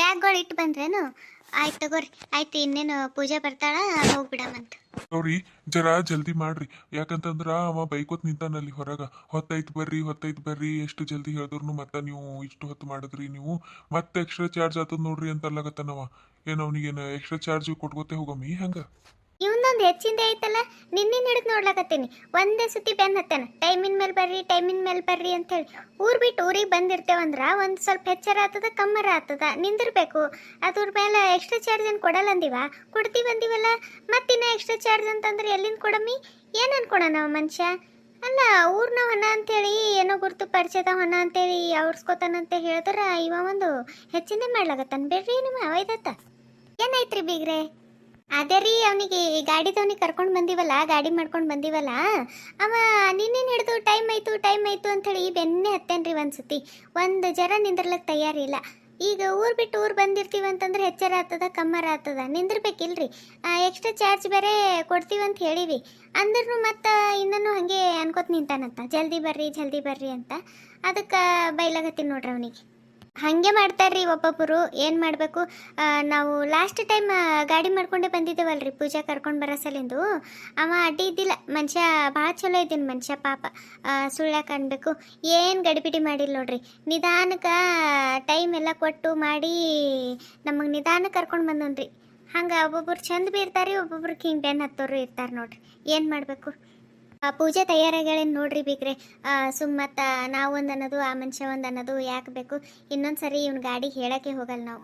ಬ್ಯಾಗ್ಗಳು ಇಟ್ಟು ಬಂದ್ರೇನು? ಆಯ್ತು ತಗೋರಿ. ಆಯ್ತು, ಇನ್ನೇನು ಪೂಜೆ ಬರ್ತಾಳ, ಹೋಗ್ಬಿಡಮಂತ. ಅವ್ರಿ ಜರ ಜಲ್ದಿ ಮಾಡ್ರಿ, ಯಾಕಂತಂದ್ರ ಅವ ಬೈಕೋತ್ ನಿಂತಾನಲ್ಲಿ ಹೊರಗ. ಹೊತ್ತೈತ್ ಬರ್ರಿ ಹೊತ್ತೈತ್ ಬರ್ರಿ, ಎಷ್ಟು ಜಲ್ದಿ ಹೇಳಿದ್ರು ಮತ್ತ ನೀವು ಇಷ್ಟು ಹೊತ್ತು ಮಾಡಿದ್ರಿ ನೀವು, ಮತ್ತೆ ಎಕ್ಸ್ಟ್ರಾ ಚಾರ್ಜ್ ಆತದ ನೋಡ್ರಿ ಅಂತ ಅಲ್ಲಗತ್ತನವ. ಏನ್ ಅವ್ನಿಗೇನು ಎಕ್ಸ್ಟ್ರಾ ಚಾರ್ಜ್ ಕೊಟ್ಕೋತೆ ಹೋಗಮ್ಮಿ ಹಂಗ? ಇವನೊಂದು ಹೆಚ್ಚಿಂದ ಐತಲ್ಲ, ನಿನ್ನೆ ಹಿಡಿದು ನೋಡ್ಲಕತ್ತೀನಿ. ಒಂದೇ ಸುತ್ತಿ ಬೆನ್ ಹತ್ತಾನ, ಟೈಮಿನ ಮೇಲೆ ಬರ್ರಿ, ಟೈಮಿನ ಮೇಲೆ ಬರ್ರಿ ಅಂತೇಳಿ. ಊರ್ ಬಿಟ್ಟು ಊರಿಗೆ ಬಂದಿರ್ತೇವಂದ್ರ ಒಂದು ಸ್ವಲ್ಪ ಹೆಚ್ಚರ ಆತದ ಕಮ್ಮರ ಆತದ, ನಿಂದಿರ್ಬೇಕು. ಅದ್ರ ಮೇಲೆ ಎಕ್ಸ್ಟ್ರಾ ಚಾರ್ಜ್ ಏನು ಕೊಡಲ್ಲ ಅಂದಿವ, ಕೊಡ್ತೀವಿ ಅಂದಿವಲ್ಲ. ಮತ್ತಿನ್ನ ಎಕ್ಸ್ಟ್ರಾ ಚಾರ್ಜ್ ಅಂತಂದ್ರೆ ಎಲ್ಲಿಂದ ಕೊಡಮ್ಮಿ? ಏನು ಅನ್ಕೊಳ ನಾವು ಮನುಷ್ಯ? ಅಲ್ಲ, ಊರ್ನ ಹೊನ ಅಂತೇಳಿ ಏನೋ ಗುರ್ತು ಪರಿಚಯದ ಹೊನ ಅಂತೇಳಿ ಅವ್ರಸ್ಕೋತಾನಂತ ಹೇಳಿದ್ರ ಇವ ಒಂದು ಹೆಚ್ಚಿಂದೇ ಮಾಡ್ಲಾಗತ್ತಾನ. ಬೇಡ್ರಿ ನಿಮ್ಮ ಅವೈದತ್ತ ಏನಾಯ್ತ್ರಿ ಬೀಗ್ರೆ? ಅದೇ ರೀ, ಅವನಿಗೆ ಗಾಡಿದವನಿಗೆ ಕರ್ಕೊಂಡು ಬಂದಿವಲ್ಲ, ಗಾಡಿ ಮಾಡ್ಕೊಂಡು ಬಂದಿವಲ್ಲ, ಅವ ನಿನ್ನೆ ಹಿಡಿದು ಟೈಮ್ ಆಯ್ತು ಟೈಮ್ ಆಯ್ತು ಅಂಥೇಳಿ ಬೆನ್ನೆ ಹತ್ತೇನ್ರಿ ಒಂದ್ಸತಿ. ಒಂದು ಜರ ನಿಂದ್ರಲಕ್ಕೆ ತಯಾರಿಲ್ಲ. ಈಗ ಊರು ಬಿಟ್ಟು ಊರು ಬಂದಿರ್ತೀವಿ ಅಂತಂದ್ರೆ ಹೆಚ್ಚರ ಆಗ್ತದ ಕಮ್ಮರ ಆಗ್ತದ, ನಿಂದಿರ್ಬೇಕಿಲ್ರಿ. ಎಕ್ಸ್ಟ್ರಾ ಚಾರ್ಜ್ ಬೇರೆ ಕೊಡ್ತೀವಿ ಅಂತ ಹೇಳಿವಿ ಅಂದ್ರೂ ಮತ್ತೆ ಇನ್ನೂ ಹಾಗೆ ಅನ್ಕೋತ ನಿಂತಾನಂತ, ಜಲ್ದಿ ಬರ್ರಿ ಅಂತ. ಅದಕ್ಕೆ ಬೈಲಾಗತ್ತೀನಿ ನೋಡ್ರಿ ಅವನಿಗೆ. ಹಾಗೆ ಮಾಡ್ತಾರ್ರಿ ಒಬ್ಬೊಬ್ಬರು. ಏನು ಮಾಡಬೇಕು? ನಾವು ಲಾಸ್ಟ್ ಟೈಮ್ ಗಾಡಿ ಮಾಡ್ಕೊಂಡೇ ಬಂದಿದ್ದೇವಲ್ರಿ ಪೂಜಾ ಕರ್ಕೊಂಡು ಬರೋ ಸಲಿಂದು. ಅವ ಅಡ್ಡಿ ಇದ್ದಿಲ್ಲ, ಮನುಷ್ಯ ಭಾಳ ಚಲೋ ಇದ್ದೀನಿ ಮನುಷ್ಯ ಪಾಪ. ಸುಳ್ಳ್ಯಾಕೆ ಅನ್ಬೇಕು, ಏನು ಗಡಿಬಿಡಿ ಮಾಡಿಲ್ಲ ನೋಡ್ರಿ. ನಿಧಾನಕ್ಕೆ ಟೈಮ್ ಎಲ್ಲ ಕೊಟ್ಟು ಮಾಡಿ ನಮಗೆ ನಿಧಾನಕ್ಕೆ ಕರ್ಕೊಂಡು ಬಂದನ್ರಿ. ಹಂಗೆ ಒಬ್ಬೊಬ್ರು ಚಂದ ಬಿ ಇರ್ತಾರೆ, ಒಬ್ಬೊಬ್ರಿಗೆ ಹಿಂಗೆ ಬೆನ್ನು ಹತ್ತೋರು ಇರ್ತಾರೆ ನೋಡ್ರಿ. ಏನು ಮಾಡಬೇಕು? ಪೂಜೆ ತಯಾರಾಗಳೇನು ನೋಡ್ರಿ ಬೀಗ್ರೆ. ಸುಮ್ಮತ್ತ ನಾವು ಒಂದು ಅನ್ನೋದು, ಆ ಮನುಷ್ಯ ಒಂದು ಅನ್ನೋದು ಯಾಕೆ ಬೇಕು? ಇನ್ನೊಂದು ಸರಿ ಇವ್ನ ಗಾಡಿ ಹೇಳಕ್ಕೆ ಹೋಗಲ್ಲ ನಾವು.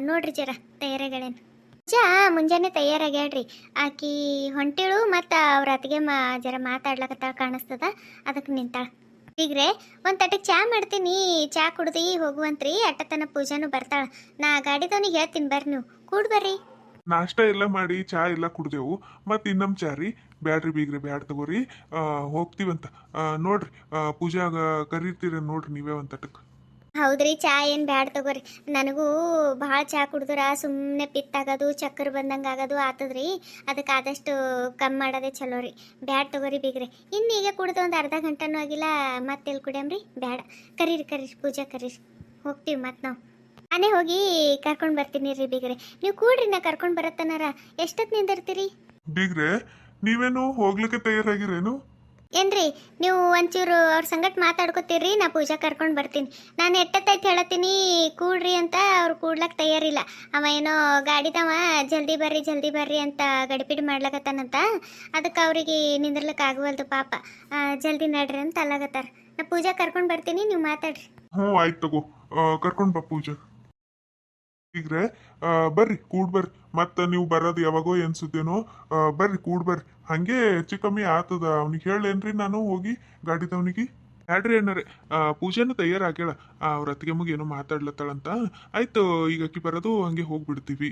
ನೋಡ್ರಿ ಜರ ತಯಾರಾಗಳೇನು. ಪೂಜಾ ಮುಂಜಾನೆ ತಯಾರಾಗ್ಯಾಳ್ರಿ. ಆಕಿ ಹೊಂಟಿಳು, ಮತ್ತು ಅವ್ರ ಅತ್ತಿಗೆ ಜರ ಮಾತಾಡ್ಲಕತ್ತಾಳ ಕಾಣಿಸ್ತದ, ಅದಕ್ಕೆ ನಿಂತಾಳ. ಬೀಗ್ರೆ ಒಂದು ತಟ್ಟೆ ಚಾ ಮಾಡ್ತೀನಿ, ಚಾ ಕುಡ್ದು ಹೋಗುವಂತ್ರಿ. ಅಟ್ಟತನ ಪೂಜಾನು ಬರ್ತಾಳ. ನಾ ಗಾಡಿದವನಿಗೆ ಹೇಳ್ತೀನಿ, ಬರ್ರಿ ನೀವು ಕೂಡ್ ಬರ್ರಿ. ನಾಷ್ಟ ಎಲ್ಲ ಮಾಡಿ ಚಾ ಎಲ್ಲ ಕುಡ್ದೆವು, ಮತ್ತೆ ಇನ್ನೊಮ್ಮೆ ಚಾ ರೀ? ಬ್ಯಾಡ್ರಿ ಬೀಗ್ರಿ, ಬ್ಯಾಡ್ ತಗೋರಿ. ಹೋಗ್ತೀವಂತ. ನೋಡ್ರಿ, ಪೂಜಾಗ ಕರೀತೀರ ನೋಡ್ರಿ ನೀವೇ ಒಂದು ತಟಕ್. ಹೌದ್ರಿ, ಚಾ ಏನು ಬ್ಯಾಡ ತಗೋರಿ. ನನಗೂ ಭಾಳ ಚಾ ಕುಡಿದ್ರ ಸುಮ್ಮನೆ ಪಿತ್ತಾಗೋದು, ಚಕ್ಕರ್ ಬಂದಂಗೆ ಆಗೋದು ಆತದ್ರಿ. ಅದಕ್ಕೆ ಆದಷ್ಟು ಕಮ್ಮಿ ಮಾಡೋದೇ ಚಲೋ ರೀ. ಬ್ಯಾಡ ತಗೋರಿ ಬೀಗ್ರೆ. ಇನ್ನೀಗ ಕುಡ್ದು ಒಂದು ಅರ್ಧ ಗಂಟೆನೂ ಆಗಿಲ್ಲ, ಮತ್ತೆ ಎಲ್ಲಿ ಕುಡಿಯಮ್ರಿ? ಬ್ಯಾಡ. ಕರೀರಿ ಪೂಜಾ ಕರೀರಿ, ಹೋಗ್ತೀವಿ ಮತ್ತೆ ನಾವು. ನಾನೇ ಹೋಗಿ ಕರ್ಕೊಂಡು ಬರ್ತೀನಿ ರೀ ಬೀಗ್ರೆ. ನೀವು ಕೂಡ್ರಿ, ನಾ ಕರ್ಕೊಂಡು ಬರತ್ತನಾರ. ಎಷ್ಟೊತ್ತು ನಿಂದಿರ್ತೀರಿ? ಬೀಗ್ರೆ, ನೀವೇನು ಹೋಗ್ಲಿಕ್ಕೆ ತಯಾರಾಗಿರೇನು? ಏನ್ರಿ ನೀವು ಒಂಚೂರು ಅವ್ರ ಸಂಗಟ್ ಮಾತಾಡ್ಕೊತೀರಿ, ನಾ ಪೂಜಾ ಕರ್ಕೊಂಡು ಬರ್ತೀನಿ. ನಾನು ಎಟ್ಟತ್ತೈತೆ ಹೇಳತ್ತೀನಿ ಕೂಡ್ರಿ ಅಂತ, ಅವ್ರು ಕೂಡ್ಲಕ್ಕೆ ತಯಾರಿಲ್ಲ. ಅವ ಏನೋ ಗಾಡಿದವ ಜಲ್ದಿ ಬರ್ರಿ ಅಂತ ಗಡಿಬಿಡಿ ಮಾಡ್ಲಕತ್ತಾನಂತ. ಅದಕ್ಕೆ ಅವ್ರಿಗೆ ನಿಂದಿರ್ಲಕ್ಕೆ ಆಗವಲ್ದು ಪಾಪ. ಜಲ್ದಿ ನಡ್ರಿ ಅಂತ ಅಲ್ಲಾಗತ್ತಾರ. ನಾ ಪೂಜಾ ಕರ್ಕೊಂಡು ಬರ್ತೀನಿ, ನೀವು ಮಾತಾಡ್ರಿ. ಹ್ಞೂ ಆಯ್ತು ತಗೋ, ಕರ್ಕೊಂಡು ಬಾ ಪೂಜಾ. ಈಗ್ರೆ ಬರ್ರಿ ಕೂಡ್ ಬರ್ರಿ. ಮತ್ತ ನೀವು ಬರೋದು ಯಾವಾಗೋ ಎನ್ಸುತ್ತೇನೋ. ಬರ್ರಿ ಕೂಡ್ ಬರ್ರಿ. ಹಂಗೆ ಹೆಚ್ಚು ಕಮ್ಮಿ ಆತದ. ಅವ್ನಿಗೆ ಹೇಳೇನ್ರಿ ನಾನು ಹೋಗಿ ಗಾಡಿದವನಿಗೆ? ಬ್ಯಾಡ್ರಿ ಏನಾರೆ, ಪೂಜೆನೂ ತಯಾರಾಗ್ಯಾಳ. ಅವ್ರ ಅತ್ತಿಗೆ ಮುಗಿ ಏನೋ ಮಾತಾಡ್ಲತ್ತಾಳಂತ. ಆಯ್ತು, ಈಗ ಅಕ್ಕಿ ಬರೋದು ಹಂಗೆ ಹೋಗ್ಬಿಡ್ತೀವಿ.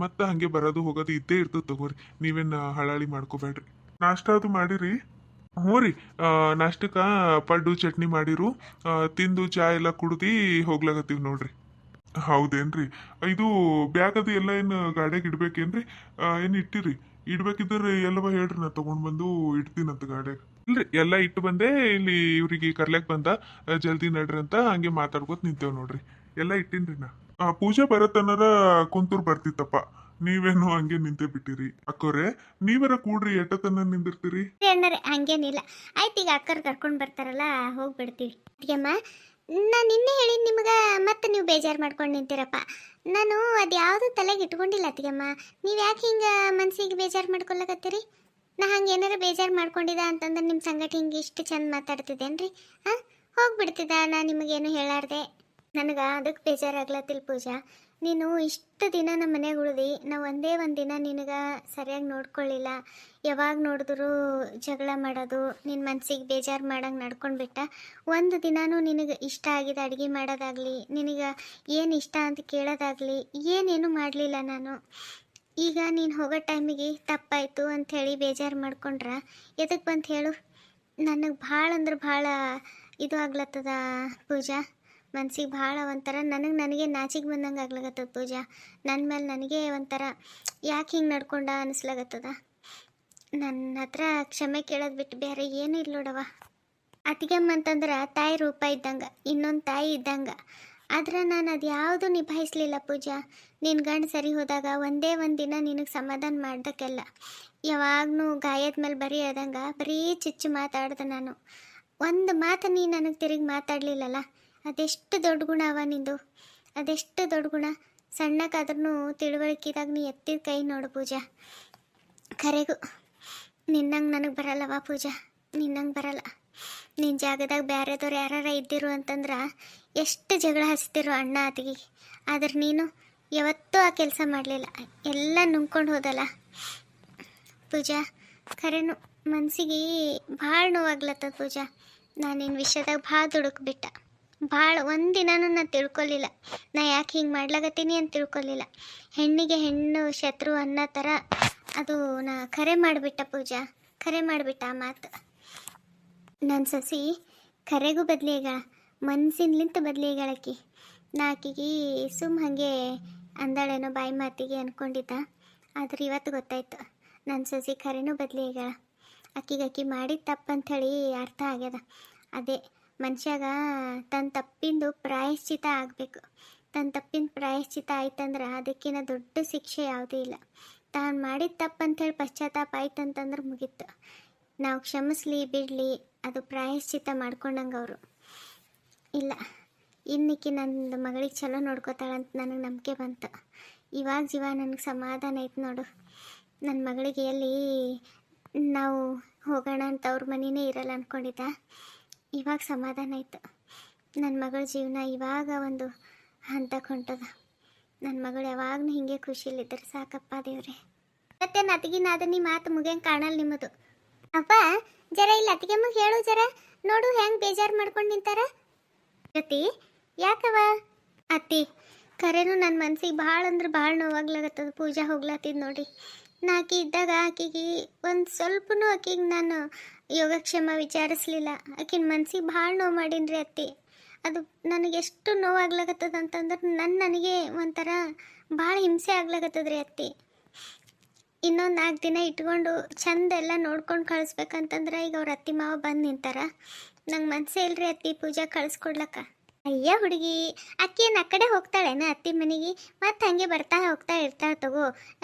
ಮತ್ತೆ ಹಂಗೆ ಬರೋದು ಹೋಗೋದು ಇದ್ದೇ ಇರ್ತದೆ ತಗೋರಿ. ನೀವೇನು ಹಳಾಳಿ ಮಾಡ್ಕೋಬೇಡ್ರಿ. ನಾಷ್ಟ ಅದು ಮಾಡಿರಿ? ಹ್ಞೂ ರೀ, ನಾಷ್ಟಕ್ಕ ಪಡ್ಡು ಚಟ್ನಿ ಮಾಡಿರು. ತಿಂದು ಚಾ ಎಲ್ಲ ಕುಡ್ದು ಹೋಗ್ಲಾಗತ್ತೀವಿ ನೋಡ್ರಿ. ಹೌದೇನ್ರಿ? ಇದು ಬ್ಯಾಗ್ ಅದು ಎಲ್ಲ ಏನು ಗಾಡ್ಯಾಗ ಇಡ್ಬೇಕೇನ್ರಿ? ಏನು ಇಟ್ಟಿರಿ? ಇಡ್ಬೇಕಿದ್ರೆ ಎಲ್ಲವ ಹೇಳ್ರಿ, ನಾ ತಗೊಂಡ್ ಬಂದು ಇಡ್ತೀನಂತ ಗಾಡ್ಯಾಗ. ಇಲ್ರಿ, ಎಲ್ಲ ಇಟ್ಟು ಬಂದೆ. ಇಲ್ಲಿ ಇವ್ರಿಗೆ ಕರ್ಲ್ಯಾಕ್ ಬಂದ, ಜಲ್ದಿ ನಡ್ರಿ ಅಂತ ಹಂಗೆ ಮಾತಾಡ್ಕೊತ ನಿಂತೇವ್ ನೋಡ್ರಿ. ಎಲ್ಲ ಇಟ್ಟಿನ್ರಿ ನಾ. ಪೂಜೆ ಬರತ್ತನಾರ ಕುಂತೂರ್ ಬರ್ತಿತ್ತಪ್ಪ. ನೀವೇನು ಹಂಗೆ ನಿಂತೆ ಬಿಟ್ಟಿರಿ. ಅಕ್ಕೋರೆ, ನೀವರ ಕೂಡ್ರಿ, ಎಟ್ಟತನ ನಿಂದಿರ್ತೀರಿ? ಅಣ್ಣರೇ ಹಂಗೇನಿಲ್ಲ. ಆಯ್ತು, ಈಗ ಅಕ್ಕರ್ ಕರ್ಕೊಂಡು ಬರ್ತಾರಲ್ಲ, ಹೋಗ್ಬಿಡ್ತೀವಿ. ಅತ್ತಿಗೆಮ್ಮ, ನಾನು ನಿನ್ನೆ ಹೇಳಿದ್ ನಿಮ್ಗೆ, ಮತ್ತೆ ನೀವು ಬೇಜಾರು ಮಾಡ್ಕೊಂಡು ನಿಂತೀರಪ್ಪ. ನಾನು ಅದು ಯಾವುದು ತಲೆಗೆ ಇಟ್ಕೊಂಡಿಲ್ಲ ಅತ್ತಿಗೆಮ್ಮ. ನೀವು ಯಾಕೆ ಹಿಂಗೆ ಮನ್ಸಿಗೆ ಬೇಜಾರು ಮಾಡ್ಕೊಳಕತ್ತೀರಿ? ನಾ ಹಂಗೆ ಏನಾರು ಬೇಜಾರು ಮಾಡ್ಕೊಂಡಿದ್ದ ಅಂತಂದ್ರೆ ನಿಮ್ಮ ಸಂಗಟ ಹಿಂಗೆ ಇಷ್ಟು ಚಂದ ಮಾತಾಡ್ತಿದ್ದೇನ್ರಿ? ಹಾಂ, ಹೋಗ್ಬಿಡ್ತಿದ್ದ ನಾ ನಿಮಗೇನು ಹೇಳಾರ್ದೆ. ನನಗೆ ಅದಕ್ಕೆ ಬೇಜಾರಾಗ್ಲತ್ತಿಲ್ಲ ಪೂಜಾ. ನೀನು ಇಷ್ಟು ದಿನ ನಮ್ಮ ಮನೆಗೆ ಉಳ್ದು, ನಾವು ಒಂದೇ ಒಂದು ದಿನ ನಿನಗೆ ಸರಿಯಾಗಿ ನೋಡ್ಕೊಳ್ಳಿಲ್ಲ. ಯಾವಾಗ ನೋಡಿದ್ರು ಜಗಳ ಮಾಡೋದು, ನಿನ್ನ ಮನ್ಸಿಗೆ ಬೇಜಾರು ಮಾಡಂಗೆ ನಡ್ಕೊಂಡ್ಬಿಟ್ಟ. ಒಂದು ದಿನಾನೂ ನಿನಗೆ ಇಷ್ಟ ಆಗಿದೆ ಅಡುಗೆ ಮಾಡೋದಾಗಲಿ, ನಿನಗೆ ಏನು ಇಷ್ಟ ಅಂತ ಕೇಳೋದಾಗಲಿ ಏನೇನು ಮಾಡಲಿಲ್ಲ ನಾನು. ಈಗ ನೀನು ಹೋಗೋ ಟೈಮಿಗೆ ತಪ್ಪಾಯಿತು ಅಂಥೇಳಿ ಬೇಜಾರು ಮಾಡ್ಕೊಂಡ್ರೆ ಎದಕ್ಕೆ ಬಂತು ಹೇಳು? ನನಗೆ ಭಾಳ ಅಂದ್ರೆ ಭಾಳ ಇದು ಆಗ್ಲತ್ತದ ಪೂಜಾ. ಮನ್ಸಿಗೆ ಭಾಳ ಒಂಥರ ನನಗೆ ನಾಚಿಗೆ ಬಂದಂಗೆ ಆಗ್ಲಾಗತ್ತದ ಪೂಜಾ. ನನ್ನ ಮೇಲೆ ನನಗೆ ಒಂಥರ ಯಾಕೆ ಹಿಂಗೆ ನಡ್ಕೊಂಡ ಅನಿಸ್ಲಾಗತ್ತದ. ನನ್ನ ಹತ್ರ ಕ್ಷಮೆ ಕೇಳೋದು ಬಿಟ್ಟು ಬೇರೆ ಏನೂ ಇಲ್ಲ ನೋಡವ. ಅತ್ತಿಗೆಮ್ಮ ಅಂತಂದ್ರೆ ತಾಯಿ ರೂಪ ಇದ್ದಂಗೆ, ಇನ್ನೊಂದು ತಾಯಿ ಇದ್ದಂಗೆ. ಆದ್ರೆ ನಾನು ಅದು ಯಾವುದು ನಿಭಾಯಿಸಲಿಲ್ಲ ಪೂಜಾ. ನಿನ್ನ ಗಂಡ ಸರಿ ಹೋದಾಗ ಒಂದೇ ಒಂದು ದಿನ ನಿನಗೆ ಸಮಾಧಾನ ಮಾಡ್ದಕ್ಕೆಲ್ಲ ಯಾವಾಗ್ಲೂ ಗಾಯದ ಮೇಲೆ ಬರೀ ಹೇಳ್ದಂಗೆ ಬರೀ ಚುಚ್ಚು ಮಾತಾಡ್ದೆ ನಾನು. ಒಂದು ಮಾತು ನೀ ನನಗೆ ತಿರುಗಿ ಮಾತಾಡಲಿಲ್ಲಲ್ಲ, ಅದೆಷ್ಟು ದೊಡ್ಡ ಗುಣ ಅವ ನಿಂದು, ಅದೆಷ್ಟು ದೊಡ್ಡ ಗುಣ. ಸಣ್ಣಕ್ಕಾದ್ರೂ ತಿಳುವಳಿಕೆದಾಗ ನೀ ಎತ್ತಿದ ಕೈ ನೋಡು ಪೂಜಾ. ಕರೆಗೂ ನಿನ್ನಂಗೆ ನನಗೆ ಬರಲ್ಲವ ಪೂಜಾ, ನಿನ್ನಂಗೆ ಬರಲ್ಲ. ನಿನ್ನ ಜಾಗದಾಗ ಬೇರೆದವ್ರು ಯಾರು ಇದ್ದಿರು ಅಂತಂದ್ರೆ ಎಷ್ಟು ಜಗಳ ಹಚ್ತಿರು ಅಣ್ಣ ಅತ್ತಿಗೆ. ಆದ್ರೆ ನೀನು ಯಾವತ್ತೂ ಆ ಕೆಲಸ ಮಾಡಲಿಲ್ಲ, ಎಲ್ಲ ನುಂಗ್ಕೊಂಡು ಹೋದಲ್ಲ ಪೂಜಾ. ಖರೇನು ಮನಸ್ಸಿಗೆ ಭಾಳ ನೋವಾಗ್ಲತ್ತದ ಪೂಜಾ. ನಾನು ನಿನ್ನ ವಿಷಯದಾಗ ಭಾಳ ದುಡುಕ್ಬಿಟ್ಟ, ಭಾಳ ಒಂದಿನೂ ನಾನು ತಿಳ್ಕೊಲಿಲ್ಲ ನಾ ಯಾಕೆ ಹಿಂಗೆ ಮಾಡ್ಲಾಗತ್ತೀನಿ ಅಂತ ತಿಳ್ಕೊಲಿಲ್ಲ. ಹೆಣ್ಣಿಗೆ ಹೆಣ್ಣು ಶತ್ರು ಅನ್ನೋ ಥರ ಅದು ನಾ ಕರೆ ಮಾಡಿಬಿಟ್ಟ ಪೂಜಾ, ಕರೆ ಮಾಡಿಬಿಟ್ಟ ಆ ಮಾತು. ನನ್ನ ಸೊಸಿ ಕರೆಗೂ ಬದಲಿಗಳ, ಮನಸ್ಸಿನ್ಲಿಂತ ಬದಲಿಗಳಾಕಿ. ನಾ ಆಕಿಗೆ ಸುಮ್ಮ ಹಾಗೆ ಅಂದಾಳೇನೋ ಬಾಯಿ ಮಾತಿಗೆ ಅಂದ್ಕೊಂಡಿದ್ದ, ಆದ್ರೆ ಇವತ್ತು ಗೊತ್ತಾಯ್ತು ನನ್ನ ಸೊಸಿ ಕರೆನೂ ಬದಲಿಗಳ. ಆಕಿ ಮಾಡಿದ ತಪ್ಪಂಥೇಳಿ ಅರ್ಥ ಆಗ್ಯದ. ಅದೇ ಮನುಷ್ಯಾಗ ತನ್ನ ತಪ್ಪಿಂದು ಪ್ರಾಯಶ್ಚಿತ ಆಗಬೇಕು. ತನ್ನ ತಪ್ಪಿನ ಪ್ರಾಯಶ್ಚಿತ ಆಯ್ತಂದ್ರೆ ಅದಕ್ಕಿಂತ ದೊಡ್ಡ ಶಿಕ್ಷೆ ಯಾವುದೂ ಇಲ್ಲ. ತಾನು ಮಾಡಿದ ತಪ್ಪಂಥೇಳಿ ಪಶ್ಚಾತ್ತಾಪ ಆಯ್ತಂತಂದ್ರೆ ಮುಗೀತು. ನಾವು ಕ್ಷಮಿಸ್ಲಿ ಬಿಡಲಿ ಅದು ಪ್ರಾಯಶ್ಚಿತ ಮಾಡ್ಕೊಂಡಂಗೆ ಅವರು. ಇಲ್ಲ, ಇನ್ನಿಕ್ಕಿ ನನ್ನ ಮಗಳಿಗೆ ಚಲೋ ನೋಡ್ಕೋತಾಳಂತ ನನಗೆ ನಂಬಿಕೆ ಬಂತು. ಇವಾಗ ಜೀವ ನನಗೆ ಸಮಾಧಾನ ಐತೆ ನೋಡು. ನನ್ನ ಮಗಳಿಗೆ ಎಲ್ಲಿ ನಾವು ಹೋಗೋಣ ಅಂತ ಅವ್ರ ಮನೆಯೇ ಇರಲ್ಲ ಅಂದ್ಕೊಂಡಿದ್ದ, ಇವಾಗ ಸಮಾಧಾನ ಆಯಿತು. ನನ್ನ ಮಗಳ ಜೀವನ ಇವಾಗ ಒಂದು ಹಂತಕ್ಕೆ ಹೊಂಟದ. ನನ್ನ ಮಗಳು ಯಾವಾಗಲೂ ಹಿಂಗೆ ಖುಷಿಲಿದ್ದರೆ ಸಾಕಪ್ಪ ದೇವ್ರೆ. ಮತ್ತೆ ಅತ್ತಿಗಿನ ಅದನ್ನ ಮಾತು ಮುಗಿಯಂಗೆ ಕಾಣಲ್ಲ ನಿಮ್ಮದು. ಅಪ್ಪ ಜರ ಇಲ್ಲ ಅತ್ತಿಗೆಮ್ಮ ಹೇಳು ಜರ, ನೋಡು ಹೆಂಗೆ ಬೇಜಾರು ಮಾಡ್ಕೊಂಡು ನಿಂತಾರ. ಜೊತೆ ಯಾಕವ ಅತ್ತಿ ಕರೆನು ನನ್ನ ಮನ್ಸಿಗೆ ಭಾಳ ಅಂದ್ರೆ ಭಾಳ ನೋವಾಗ್ಲಾಗತ್ತದ. ಪೂಜಾ ಹೋಗ್ಲತ್ತಿದ್ ನೋಡಿ, ನಾ ಆಕಿ ಇದ್ದಾಗ ಆಕಿಗೆ ಒಂದು ಸ್ವಲ್ಪನೂ ಆಕಿಗೆ ನಾನು ಯೋಗಕ್ಷೇಮ ವಿಚಾರಿಸ್ಲಿಲ್ಲ. ಆಕಿನ ಮನ್ಸಿಗೆ ಭಾಳ ನೋವು ಮಾಡೀನಿ ಅತ್ತಿ. ಅದು ನನಗೆ ಎಷ್ಟು ನೋವಾಗ್ಲಾಗತ್ತದ ಅಂತಂದ್ರೆ ನನಗೆ ಒಂಥರ ಭಾಳ ಹಿಂಸೆ ಆಗ್ಲಾಗತ್ತದ್ರಿ ಅತ್ತಿ. ಇನ್ನೊಂದು 4 ದಿನ ಇಟ್ಕೊಂಡು ಚಂದ ಎಲ್ಲ ನೋಡ್ಕೊಂಡು ಕಳಿಸ್ಬೇಕಂತಂದ್ರೆ ಈಗ ಅವ್ರ ಅತ್ತಿ ಮಾವ ಬಂದು ನಿಂತಾರ. ನಂಗೆ ಮನಸ್ಸೇ ಇಲ್ರಿ ಅತ್ತಿ ಪೂಜಾ ಕಳಿಸ್ಕೊಡ್ಲಕ್ಕ. ಅಯ್ಯ ಹುಡುಗಿ ಅಕ್ಕೇನು ಆ ಕಡೆ ಹೋಗ್ತಾಳೇನ ಅತ್ತಿ ಮನೆಗೆ, ಮತ್ತು ಹಾಗೆ ಬರ್ತಾ ಹೋಗ್ತಾ ಇರ್ತಾಳೆ ತಗೋ.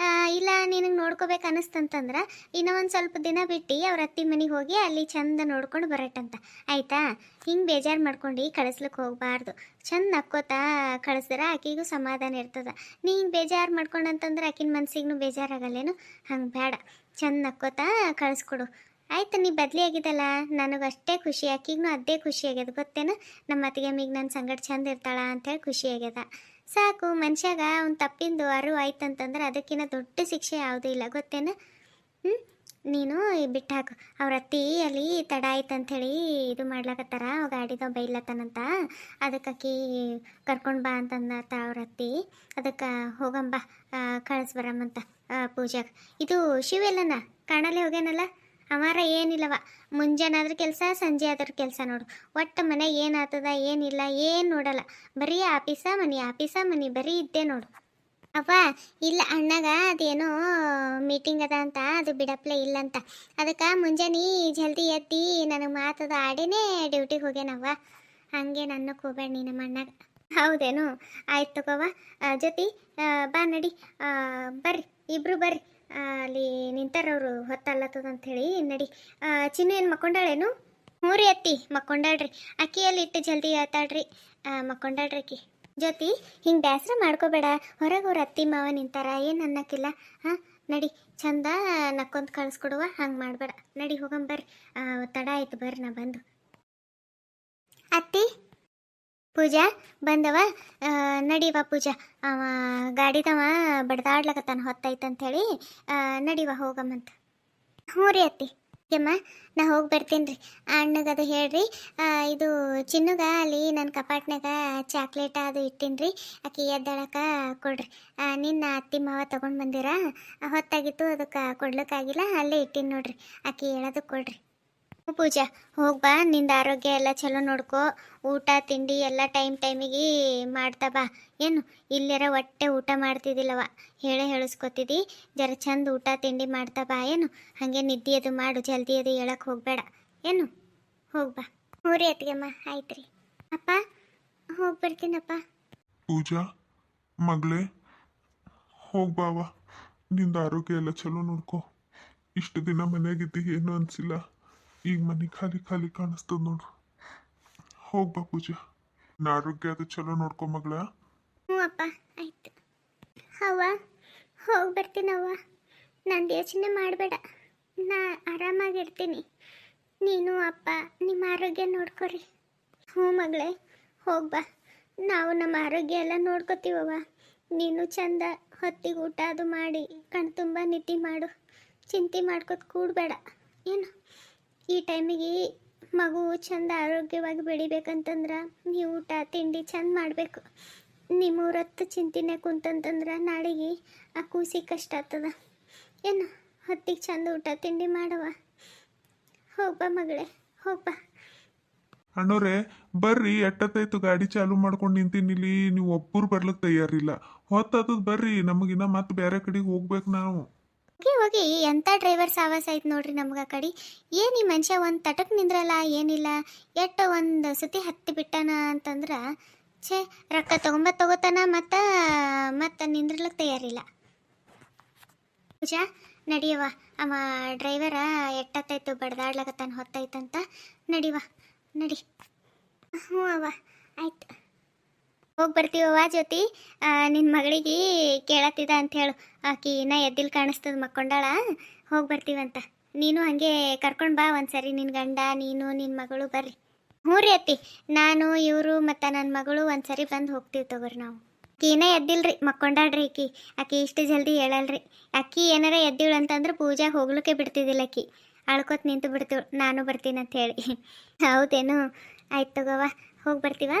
ಇಲ್ಲ ನಿನಗೆ ನೋಡ್ಕೋಬೇಕು ಅನ್ನಿಸ್ತಂತಂದ್ರೆ ಇನ್ನೂ ಒಂದು ಸ್ವಲ್ಪ ದಿನ ಬಿಟ್ಟು ಅವ್ರ ಅತ್ತಿ ಮನೆಗೆ ಹೋಗಿ ಅಲ್ಲಿ ಚಂದ ನೋಡ್ಕೊಂಡು ಬರಟ್ಟಂತ ಆಯಿತಾ. ಹಿಂಗೆ ಬೇಜಾರು ಮಾಡ್ಕೊಂಡು ಕಳಿಸ್ಲಿಕ್ಕೆ ಹೋಗಬಾರ್ದು. ಚಂದ ನಕ್ಕೋತಾ ಕಳಿಸಿದ್ರೆ ಆಕಿಗೂ ಸಮಾಧಾನ ಇರ್ತದೆ. ನೀ ಹಿಂಗೆ ಬೇಜಾರು ಮಾಡ್ಕೊಂಡಂತಂದ್ರೆ ಆಕಿನ ಮನ್ಸಿಗೂ ಬೇಜಾರಾಗಲ್ಲೇನು, ಹಂಗೆ ಬೇಡ. ಚಂದ ನಕ್ಕೋತಾ ಕಳಿಸ್ಕೊಡು ಆಯ್ತು. ನೀ ಬದಲಿ ಆಗಿದ್ದಲ್ಲ ನನಗಷ್ಟೇ ಖುಷಿ, ಆಕಿಗೂ ಅದೇ ಖುಷಿ ಆಗ್ಯದ ಗೊತ್ತೇನ. ನಮ್ಮ ಅತ್ತಿಗೆ ಮಿಗ್ ನನ್ನ ಸಂಗಡ ಚಂದ ಇರ್ತಾಳ ಅಂಥೇಳಿ ಖುಷಿ ಆಗ್ಯದ. ಸಾಕು, ಮನುಷ್ಯಾಗ ಅವ್ನು ತಪ್ಪಿಂದು ಅರಿವು ಆಯ್ತಂತಂದ್ರೆ ಅದಕ್ಕಿಂತ ದೊಡ್ಡ ಶಿಕ್ಷೆ ಯಾವುದೂ ಇಲ್ಲ ಗೊತ್ತೇನ. ನೀನು ಬಿಟ್ಟು ಹಾಕು. ಅವ್ರ ಅತ್ತಿ ಅಲ್ಲಿ ತಡ ಆಯ್ತಂಥೇಳಿ ಇದು ಮಾಡ್ಲಕತ್ತಾರ, ಗಾಡಿದ ಬೈಲತ್ತನಂತ. ಅದಕ್ಕೆ ಆಕಿ ಕರ್ಕೊಂಡು ಬಾ ಅಂತಂದತ್ತ ಅವ್ರ ಅತ್ತಿ. ಅದಕ್ಕೆ ಹೋಗಂಬ ಕಳಿಸ್ಬರಮ್ಮಂತ ಪೂಜಾಗೆ. ಇದು ಶಿವೆಲ್ಲನ ಕಾಣಲ್ಲೇ ಹೋಗ್ಯಾನಲ್ಲ ಅಮಾರ ಏನಿಲ್ಲವ. ಮುಂಜಾನಾದ್ರೂ ಕೆಲಸ, ಸಂಜೆ ಆದ್ರೂ ಕೆಲಸ ನೋಡು. ಒಟ್ಟು ಮನೆ ಏನಾಗ್ತದ ಏನಿಲ್ಲ ಏನು ನೋಡಲ್ಲ, ಬರೀ ಆಫೀಸ ಮನಿ ಬರೀ ಇದ್ದೇ ನೋಡು. ಅವ್ವ ಇಲ್ಲ ಅಣ್ಣಗ ಅದೇನೋ ಮೀಟಿಂಗ್ ಅದ ಅಂತ ಅದು ಬಿಡಪ್ಲೆ ಇಲ್ಲಂತ. ಅದಕ್ಕೆ ಮುಂಜಾನೆ ಜಲ್ದಿ ಎದ್ದು ನನಗೆ ಮಾತದ ಆಡೇನೆ ಡ್ಯೂಟಿಗೆ ಹೋಗ್ಯಾನವ್ವ. ಹಾಗೆ ನನ್ನಕ್ಕೆ ಹೋಗ್ಬೇಡ ನೀ ನಮ್ಮ ಅಣ್ಣಗ. ಹೌದೇನು, ಆಯ್ತು ತಗೋವ. ಜೊತೆ ಬಾ ನಡಿ, ಬರ್ರಿ ಇಬ್ರು ಬರ್ರಿ. ಅಲ್ಲಿ ನಿಂತಾರವರು ಹೊತ್ತಲ್ಲತ್ತದ ಅಂಥೇಳಿ ನಡಿ. ಚಿನ್ನು ಏನು ಮಕ್ಕೊಂಡಾಳೇನು? ಹ್ಞೂ ರೀ ಅತ್ತಿ ಮಕ್ಕೊಂಡಾಳ್ರಿ. ಅಕ್ಕಿಯಲ್ಲಿ ಇಟ್ಟು ಜಲ್ದಿ ಹೇಳ್ತಾಳ್ರಿ, ಮಕ್ಕೊಂಡಾಳ್ರಿ ಅಕ್ಕಿ. ಜ್ಯೋತಿ ಹಿಂಗೆ ಬೇಸರ ಮಾಡ್ಕೋಬೇಡ, ಹೊರಗೆ ಅವ್ರ ಅತ್ತಿ ಮಾವ ನಿಂತಾರ, ಏನು ಅನ್ನಕ್ಕಿಲ್ಲ. ಹಾಂ ನಡಿ, ಚಂದ ನಕ್ಕೊಂತ ಕಳಿಸ್ಕೊಡುವ, ಹಂಗೆ ಮಾಡಬೇಡ. ನಡಿ ಹೋಗಂಬರ್ರಿ, ತಡ ಆಯ್ತು ಬರ್ರಿ ನಾ ಬಂದು. ಅತ್ತಿ ಪೂಜಾ ಬಂದವ, ನಡಿವ ಪೂಜಾ. ಅವ ಗಾಡಿದವ ಬಡ್ದಾಡ್ಲಕತ್ತಾನ ಹೊತ್ತೈತಂಥೇಳಿ, ನಡಿವ ಹೋಗಮ್ಮಂತ. ಹ್ಞೂ ರೀ ಅತ್ತಿ. ಅಮ್ಮ ನಾ ಹೋಗಿ ಬರ್ತೀನಿ ರೀ. ಅಣ್ಣಗದು ಹೇಳ್ರಿ, ಇದು ಚಿನ್ನುಗ ಅಲ್ಲಿ ನನ್ನ ಕಪಾಟ್ನಾಗ ಚಾಕ್ಲೇಟ್ ಅದು ಇಟ್ಟೀನಿ ರೀ, ಆಕಿ ಎದ್ದಾಳಕ ಕೊಡ್ರಿ. ನಿನ್ನ ಅತ್ತಿ ಮಾವ ತೊಗೊಂಡು ಬಂದಿರ, ಹೊತ್ತಾಗಿತ್ತು ಅದಕ್ಕೆ ಕೊಡ್ಲಿಕ್ಕಾಗಿಲ್ಲ, ಅಲ್ಲೇ ಇಟ್ಟೀನಿ ನೋಡ್ರಿ, ಆಕಿ ಹೇಳೋದಕ್ಕೆ ಕೊಡ್ರಿ. ಪೂಜಾ ಹೋಗ್ಬಾ, ನಿಂದ ಆರೋಗ್ಯ ಎಲ್ಲ ಚಲೋ ನೋಡ್ಕೋ. ಊಟ ತಿಂಡಿ ಎಲ್ಲ ಟೈಮಿಗೆ ಮಾಡ್ತಾ ಬಾ. ಏನು ಇಲ್ಲೆರ ಹೊಟ್ಟೆ ಊಟ ಮಾಡ್ತಿದ್ದಿಲ್ಲವ, ಹೇಳಿಸ್ಕೊತಿದ್ದಿ. ಜರ ಚಂದ ಊಟ ತಿಂಡಿ ಮಾಡ್ತಾ ಬಾ. ಏನು ಹಾಗೆ ನಿದ್ದೆ ಅದು ಮಾಡು, ಜಲ್ದಿ ಅದು ಹೇಳಕ್ಕೆ ಹೋಗಬೇಡ. ಏನು ಹೋಗ್ಬಾ. ಹ್ಞೂ ರೀ ಅತ್ತಿಗೆಮ್ಮ, ಆಯ್ತು ರೀ. ಅಪ್ಪ ಹೋಗಿ ಬರ್ತೀನಪ್ಪ. ಪೂಜಾ ಮಗಳೇ ಹೋಗ್ ಬಾವ, ನಿಂದ ಆರೋಗ್ಯ ಎಲ್ಲ ಚಲೋ ನೋಡ್ಕೊ. ಇಷ್ಟು ದಿನ ಮನೆಯಾಗಿದ್ದಿ ಏನು ಅನ್ಸಿಲ್ಲ, ಈಗ ಮನೆ ಖಾಲಿ ಖಾಲಿ ಕಾಣಿಸ್ತದ ನೋಡು. ಹೋಗ್ ಬಾ ಪೂಜಾ, ನಿನ್ನ ಆರೋಗ್ಯ ಅದು ಚಲೋ ನೋಡ್ಕೊ ಮಗಳ. ಹ್ಞೂ ಅಪ್ಪ, ಆಯ್ತು. ಅವ್ವ ಹೋಗಿ ಬರ್ತೀನವ್ವ, ನಂದು ಯೋಚನೆ ಮಾಡಬೇಡ, ನಾ ಆರಾಮಾಗಿರ್ತೀನಿ. ನೀನು ಅಪ್ಪ ನಿಮ್ಮ ಆರೋಗ್ಯ ನೋಡ್ಕೊರಿ. ಹ್ಞೂ ಮಗಳೇ, ಹೋಗ್ಬಾ, ನಾವು ನಮ್ಮ ಆರೋಗ್ಯ ಎಲ್ಲ ನೋಡ್ಕೋತೀವವ್ವ. ನೀನು ಚಂದ ಹೊತ್ತಿಗೆ ಊಟ ಅದು ಮಾಡಿ ಕಣ್ ತುಂಬ ನಿದ್ದೆ ಮಾಡು, ಚಿಂತೆ ಮಾಡ್ಕೊತ ಕೂಡಬೇಡ ಏನು. ಈ ಟೈಮಿಗೆ ಮಗು ಚಂದ ಆರೋಗ್ಯವಾಗಿ ಬೆಳಿಬೇಕಂತಂದ್ರೆ ನೀವು ಊಟ ತಿಂಡಿ ಚಂದ ಮಾಡಬೇಕು. ನಿಮ್ಮೂರತ್ತು ಚಿಂತಿನೇ ಕುಂತಂತಂದ್ರೆ ನಾಳೆಗೆ ಆ ಕೂಸಿಗೆ ಕಷ್ಟ ಆಗ್ತದ ಏನು. ಹೊತ್ತಿಗೆ ಚಂದ ಊಟ ತಿಂಡಿ ಮಾಡವ. ಹೋಗ್ಬಾ ಮಗಳೇ, ಹೋಗ್ಬಾ. ಅಣ್ಣವ್ರೆ ಬರ್ರಿ, ಎಟ್ಟತ್ತಾಯ್ತು ಗಾಡಿ ಚಾಲು ಮಾಡ್ಕೊಂಡು ನಿಂತಿನಿಲ್ಲಿ, ನೀವು ಒಬ್ಬರು ಬರ್ಲಿಕ್ಕೆ ತಯಾರಿಲ್ಲ. ಹೊತ್ತದ ಬರ್ರಿ, ನಮಗಿನ್ನ ಮತ್ತೆ ಬೇರೆ ಕಡೆಗೆ ಹೋಗ್ಬೇಕು ನಾವು. ಹೋಗಿ ಹೋಗಿ ಎಂಥ ಡ್ರೈವರ್ ಸಾವಾಸ ಆಯ್ತು ನೋಡ್ರಿ ನಮ್ಗೆ ಆ ಕಡೆ. ಏನು ಈ ಮನುಷ್ಯ ಒಂದು ತಟಕ್ ನಿಂದ್ರಲ್ಲ, ಏನಿಲ್ಲ, ಎಟ್ಟು ಒಂದು ಸತಿ ಹತ್ತಿ ಬಿಟ್ಟಾನ ಅಂತಂದ್ರೆ ಛೇ, ರೊಕ್ಕ ತಗೋತಾನ ಮತ್ತು ನಿಂದ್ರಲಿಕ್ಕೆ ತಯಾರಿಲ್ಲ. ಪೂಜಾ ನಡಿಯವ, ಅವ ಡ್ರೈವರ ಎಟ್ಟತ್ತಾಯ್ತು ಬಡ್ದಾಡ್ಲಕತ್ತಾನ, ಹೊತ್ತಾಯ್ತಂತ. ನಡಿವ ನಡಿ. ಹ್ಞೂ ಅವ್ವ, ಆಯ್ತು. ಹೋಗಿ ಬರ್ತೀವವ್ವ ಜ್ಯೋತಿ. ನಿನ್ನ ಮಗಳಿಗೆ ಕೇಳತ್ತಿದ ಅಂತ ಹೇಳು, ಆಕಿ ಇನ್ನ ಎದ್ದಿಲ್ ಕಾಣಿಸ್ತದ, ಮಕ್ಕೊಂಡಾಳ. ಹೋಗಿ ಬರ್ತೀವಂತ. ನೀನು ಹಾಗೆ ಕರ್ಕೊಂಡು ಬಾ ಒಂದ್ಸರಿ, ನಿನ್ನ ಗಂಡ ನೀನು ನಿನ್ನ ಮಗಳು ಬರ್ರಿ. ಹ್ಞೂ ರೀ ಅತ್ತಿ, ನಾನು ಇವರು ಮತ್ತು ನನ್ನ ಮಗಳು ಒಂದ್ಸರಿ ಬಂದು ಹೋಗ್ತೀವಿ ತಗೋರಿ ನಾವು. ಆಕಿ ಏನೇ ಎದ್ದಿಲ್ರಿ, ಮಕ್ಕೊಂಡಾಳ್ರಿ ಆಕಿ ಇಷ್ಟು ಜಲ್ದಿ ಹೇಳಲ್ರಿ. ಆಕಿ ಏನಾರ ಎದ್ದಿಳು ಅಂತಂದ್ರೆ ಪೂಜಾ ಹೋಗ್ಲಿಕ್ಕೆ ಬಿಡ್ತಿದ್ದಿಲ್ಲ. ಆಕಿ ಅಳ್ಕೊತ ನಿಂತು ಬಿಡ್ತೀವಿ, ನಾನು ಬರ್ತೀನಿ ಅಂತ ಹೇಳಿ. ಹೌದೇನು? ಆಯ್ತು ತಗೋವ, ಹೋಗಿ ಬರ್ತೀವ.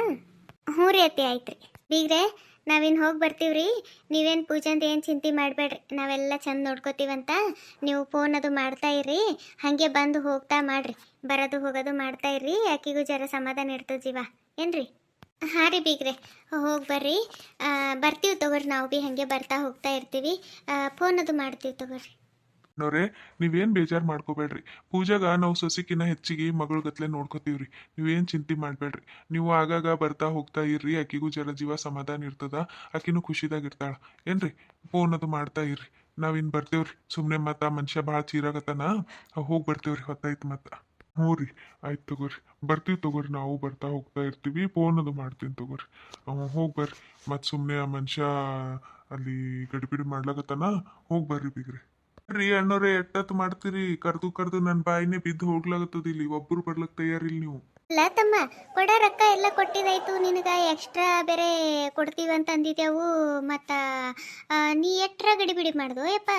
ಹ್ಞೂ ರೀ ಅತ್ತಿ, ಆಯ್ತು ರೀ. ಬೀಗ್ರೆ ನಾವಿನ್ನು ಹೋಗಿ ಬರ್ತೀವ್ರಿ. ನೀವೇನು ಪೂಜಾಂದು ಏನು ಚಿಂತೆ ಮಾಡಬೇಡ್ರಿ, ನಾವೆಲ್ಲ ಚಂದ ನೋಡ್ಕೋತೀವಂತ. ನೀವು ಫೋನ್ ಅದು ಮಾಡ್ತಾ ಇರ್ರಿ, ಹಾಗೆ ಬಂದು ಹೋಗ್ತಾ ಮಾಡ್ರಿ, ಬರೋದು ಹೋಗೋದು ಮಾಡ್ತಾ ಇರ್ರಿ. ಆಕಿಗೂ ಜರ ಸಮಾಧಾನ ಇರ್ತದೆ ಜೀವ, ಏನ್ರಿ? ಹಾಂ ರೀ ಬೀಗ್ರೆ, ಹೋಗಿ ಬರ್ರಿ. ಬರ್ತೀವಿ ತಗೋರಿ, ನಾವು ಭೀ ಹಾಗೆ ಬರ್ತಾ ಹೋಗ್ತಾ ಇರ್ತೀವಿ. ಫೋನ್ ಅದು ಮಾಡ್ತೀವಿ ತಗೋರಿ. ನೋಡ್ರೆ ನೀವೇನು ಬೇಜಾರು ಮಾಡ್ಕೋಬೇಡ್ರಿ. ಪೂಜಾಗ ನಾವು ಸೊಸಿಕಿನ್ನ ಹೆಚ್ಚಿಗೆ ಮಗಳ ಗತ್ಲೆ ನೋಡ್ಕೋತೀವ್ರಿ. ನೀವೇನು ಚಿಂತೆ ಮಾಡಬೇಡ್ರಿ. ನೀವು ಆಗಾಗ ಬರ್ತಾ ಹೋಗ್ತಾ ಇರ್ರಿ, ಆಕಿಗೂ ಜರ ಜೀವ ಸಮಾಧಾನ ಇರ್ತದ, ಆಕಿನೂ ಖುಷಿದಾಗ ಇರ್ತಾಳ, ಏನ್ರಿ? ಫೋನ್ ಅದು ಮಾಡ್ತಾ ಇರ್ರಿ. ನಾವಿನ್ನು ಬರ್ತೇವ್ರಿ. ಸುಮ್ಮನೆ ಮತ್ತೆ ಮನುಷ್ಯ ಭಾಳ ಚೀರಾಗತ್ತಾನ, ಹೋಗಿ ಬರ್ತೇವ್ರಿ, ಹೊತ್ತಾಯ್ತು ಮತ್ತೆ. ಹ್ಞೂ ರೀ, ಆಯ್ತು ತಗೋರಿ, ಬರ್ತೀವಿ ತಗೋರಿ. ನಾವು ಬರ್ತಾ ಹೋಗ್ತಾ ಇರ್ತೀವಿ, ಫೋನ್ ಅದು ಮಾಡ್ತೀನಿ ತಗೋರಿ. ಹೋಗಿ ಬರ್ರಿ, ಮತ್ತು ಸುಮ್ಮನೆ ಆ ಮನುಷ್ಯ ಅಲ್ಲಿ ಗಡಿಬಿಡಿ ಮಾಡ್ಲಾಗತ್ತಾನ, ಹೋಗಿ ಬರ್ರಿ ಬೀಗ್ರಿ. ರೀ ಅಣ್ಣವ್ರೆ, ಎಟ್ಟತ್ತು ಮಾಡ್ತೀರಿ? ಕರ್ದು ನನ್ನ ಬಾಯಿನೇ ಬಿದ್ದು ಹೋಗ್ಲಾಗತ್ತದ ಇಲ್ಲಿ, ಒಬ್ಬರು ಬರ್ಲಕ್ಕೆ ತಯಾರಿಲ್ಲ ನೀವು. ಅಲ್ಲ ತಮ್ಮ, ಕೊಡೋ ರೊಕ್ಕ ಎಲ್ಲ ಕೊಟ್ಟಿದ್ದಾಯ್ತು, ನಿನಗೆ ಎಕ್ಸ್ಟ್ರಾ ಬೇರೆ ಕೊಡ್ತೀವಿ ಅಂತ ಅಂದಿದ್ದೆವು. ಮತ್ತು ನೀ ಎಟ್ರ ಗಡಿಬಿಡಿ ಮಾಡ್ದು ಯಪ್ಪ?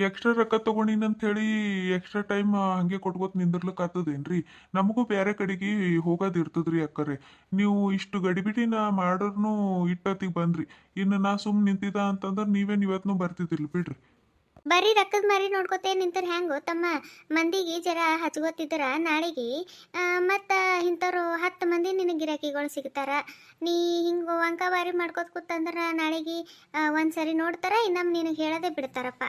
ಎಕ್ಸ್ಟ್ರಾ ರೊಕ್ಕ ತಗೊಂಡಿನಂತ ಹೇಳಿ ಎಕ್ಸ್ಟ್ರಾ ಟೈಮ್ ಹಂಗೆ ಕೊಟ್ಕೋತ ನಿಂದಿರ್ಲಕ್ ಆಗ್ತದೇನ್ರಿ? ನಮಗೂ ಬೇರೆ ಕಡೆಗೆ ಹೋಗೋದು ಇರ್ತದ್ರಿ ಅಕ್ಕರೆ. ನೀವು ಇಷ್ಟು ಗಡಿಬಿಡಿನ ಮಾಡೋರ್ನು ಇಟ್ಟತ್ತಿಗೆ ಬಂದ್ರಿ. ಇನ್ನು ನಾ ಸುಮ್ಮನೆ ನಿಂತಿದ್ದ ಅಂತಂದ್ರೆ ನೀವೇನು ಇವತ್ನು ಬರ್ತಿದ್ದಿಲ್ಲ ಬಿಡ್ರಿ. ಬರೀ ರೊಕ್ಕದ ಮಾರಿ ನೋಡ್ಕೋತೇ ನಿಂತರ ಹೆಂಗೋ ತಮ್ಮ? ಮಂದಿಗೆ ಜರ ಹಚ್ಕೋತಿದ್ರ ನಾಳೆಗೆ ಮತ್ತು ಇಂಥವ್ರು 10 ಮಂದಿ ನಿನಗೆ ಗಿರಾಕಿಗಳು ಸಿಗ್ತಾರ. ನೀ ಹಿಂಗೆ ವಂಕವಾರಿ ಮಾಡ್ಕೋತ ಕೂತಂದ್ರೆ ನಾಳೆಗೆ ಒಂದ್ಸರಿ ನೋಡ್ತಾರ, ಇನ್ನೊಮ್ಮೆ ನಿನಗೆ ಹೇಳೋದೇ ಬಿಡ್ತಾರಪ್ಪ.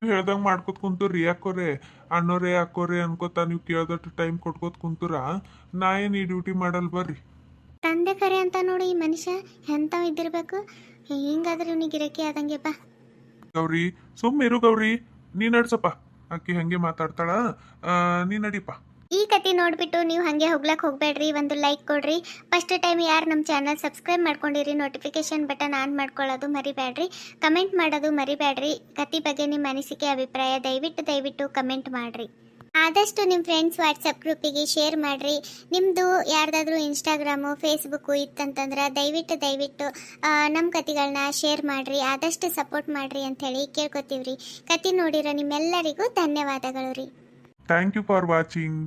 ಹೇಳ್ದಂಗೆ ಮಾಡ್ಕೊತ ಕುಂತೂರಿ ಯಾಕೋರೆ, ಅಣ್ಣೋರೆ ಯಾಕೋರೆ ಅನ್ಕೋತ ನೀವು ಕೇಳ್ದಟ್ಟು ಟೈಮ್ ಕೊಟ್ಕೋತ ಕುಂತೂರ, ನಾ ಏನು ಈ ಡ್ಯೂಟಿ ಮಾಡಲ್ ಬರ್ರಿ. ತಂದೆ ಕರೆ ಅಂತ ನೋಡಿ ಈ ಮನುಷ್ಯ ಎಂಥವ್ ಇದ್ದಿರ್ಬೇಕು. ಹಿಂಗಾದ್ರೆ ಇವ್ನಿಗೆ ಗಿರಾಕಿ ಆದಂಗೆ ಬಾ. ಗೌರಿ ಸುಮ್ಮಿರು ಗೌರಿ, ನೀ ನಡ್ಸಪ್ಪ. ಆಕಿ ಹಂಗೆ ಮಾತಾಡ್ತಾಳ, ನೀ ನಡಿಪ. ಈ ಕತೆ ನೋಡ್ಬಿಟ್ಟು ನೀವು ಹಾಗೆ ಹೋಗ್ಲಕ್ಕೆ ಹೋಗ್ಬೇಡ್ರಿ. ಒಂದು ಲೈಕ್ ಕೊಡ್ರಿ. ಫಸ್ಟ್ ಟೈಮ್ ಯಾರು ನಮ್ಮ ಚಾನಲ್ ಸಬ್ಸ್ಕ್ರೈಬ್ ಮಾಡ್ಕೊಂಡಿರಿ, ನೋಟಿಫಿಕೇಶನ್ ಬಟನ್ ಆನ್ ಮಾಡ್ಕೊಳ್ಳೋದು ಮರಿಬೇಡ್ರಿ. ಕಮೆಂಟ್ ಮಾಡೋದು ಮರಿಬೇಡ್ರಿ. ಕತೆ ಬಗ್ಗೆ ನಿಮ್ಮ ಅನಿಸಿಕೆ ಅಭಿಪ್ರಾಯ ದಯವಿಟ್ಟು ಕಮೆಂಟ್ ಮಾಡಿರಿ. ಆದಷ್ಟು ನಿಮ್ಮ ಫ್ರೆಂಡ್ಸ್ ವಾಟ್ಸಪ್ ಗ್ರೂಪಿಗೆ ಶೇರ್ ಮಾಡಿರಿ. ನಿಮ್ಮದು ಯಾರ್ದಾದ್ರೂ ಇನ್ಸ್ಟಾಗ್ರಾಮು ಫೇಸ್ಬುಕ್ಕು ಇತ್ತಂತಂದ್ರೆ ದಯವಿಟ್ಟು ನಮ್ಮ ಕತೆಗಳನ್ನ ಶೇರ್ ಮಾಡಿರಿ. ಆದಷ್ಟು ಸಪೋರ್ಟ್ ಮಾಡಿರಿ ಅಂಥೇಳಿ ಕೇಳ್ಕೊತೀವ್ರಿ. ಕತೆ ನೋಡಿರೋ ನಿಮ್ಮೆಲ್ಲರಿಗೂ ಧನ್ಯವಾದಗಳು ರೀ. Thank you for watching.